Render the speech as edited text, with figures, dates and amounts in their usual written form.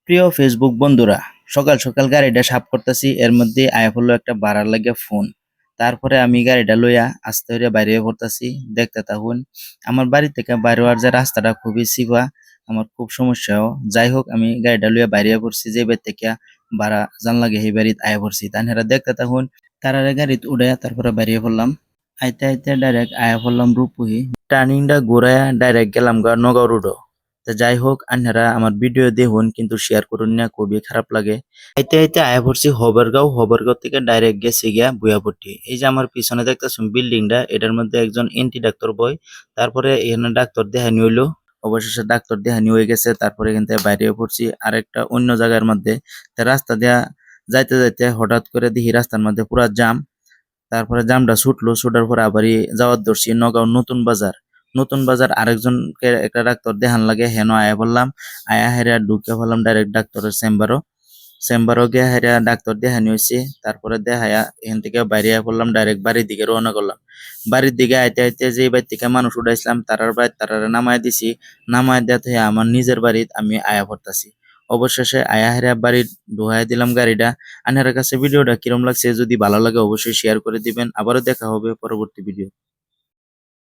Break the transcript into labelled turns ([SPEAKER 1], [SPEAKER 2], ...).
[SPEAKER 1] প্রিয় ফেসবুক বন্ধুরা, সকাল সকাল গাড়িটা সাফ করতেছি, এর মধ্যে আয়া পড়লো একটা ভাড়ার লাগে ফোন। তারপরে আমি গাড়িটা লইয়া আস্তে করে বাইরে পড়তাছি। দেখতে থাকুন, আমার বাড়ি থেকে বাইরে হওয়ার যে রাস্তাটা খুবই চিপা, আমার খুব সমস্যাও। যাই হোক, আমি গাড়িটা লইয়া বাইরে পড়ছি, যে বাড়ি থেকে ভাড়া জান লাগে সেই বাড়িতে আয়া পড়ছি। তারা দেখতে থাকুন, তারারে গাড়িত উড়ে তারপরে বাইরে পড়লাম। আইতে আইতে ডাইরেক্ট আয়া পড়লাম রূপপুহি। টার্নিংটা ঘুরাইয়া ডাইরেক্ট গেলাম গা নগাঁও রোডও। তো যাই হোক, আপনারা আমার ভিডিও দেখুন, কিন্তু শেয়ার করুন না, খুবই খারাপ লাগে। আইতে আইতে আয়া পড়ছি হবরগাঁও। হবরগাঁও থেকে ডাইরেক্ট গেছি গিয়া ভুয়াপট্টি। এই যে আমার পিছনে দেখতেছেন বিল্ডিংটা, এটার মধ্যে একজন এন্টি ডাক্তার বয়। তারপরে এখানে ডাক্তার দেখানি হইলো। অবশেষে ডাক্তার দেখানি হয়ে গেছে। তারপরে এখান থেকে বাইরে পড়ছি আরেকটা অন্য জায়গার মধ্যে। তা রাস্তা দিয়া যাইতে যাইতে হঠাৎ করে দেখি রাস্তার মধ্যে পুরা জাম। তারপরে জামটা ছুটলো, ছুটার পরে আবারই যাওয়ার ধরছি নগাঁও নতুন বাজার। নতুন বাজার আরেকজনকে একটা ডাক্তার দেখান লাগে, হেন আয়া বললাম। আয়া হেরা ঢুকে বললাম ডাইরেক্ট ডাক্তারের চেম্বারও গিয়ে হেরা ডাক্তার দেখানি হয়েছে। তারপরে দেখায়া এখান থেকে বাইরে পড়লাম, ডাইরেক্ট বাড়ির দিকে রওনা করলাম। বাড়ির দিকে আইতে আইতে যে বাড়ি থেকে মানুষ উঠাইছিলাম তারার বাড়ি তারারে নামায় দিছি। নামায় দেওয়া হয়ে আমার নিজের বাড়িতে আমি আয়া পড়তাছি। অবশেষে আয়া হেরা বাড়ির ঢুকাই দিলাম গাড়িটা। আপনার কাছে ভিডিওটা কিরম লাগছে? যদি ভালো লাগে অবশ্যই শেয়ার করে দিবেন। আবারও দেখা হবে পরবর্তী ভিডিও।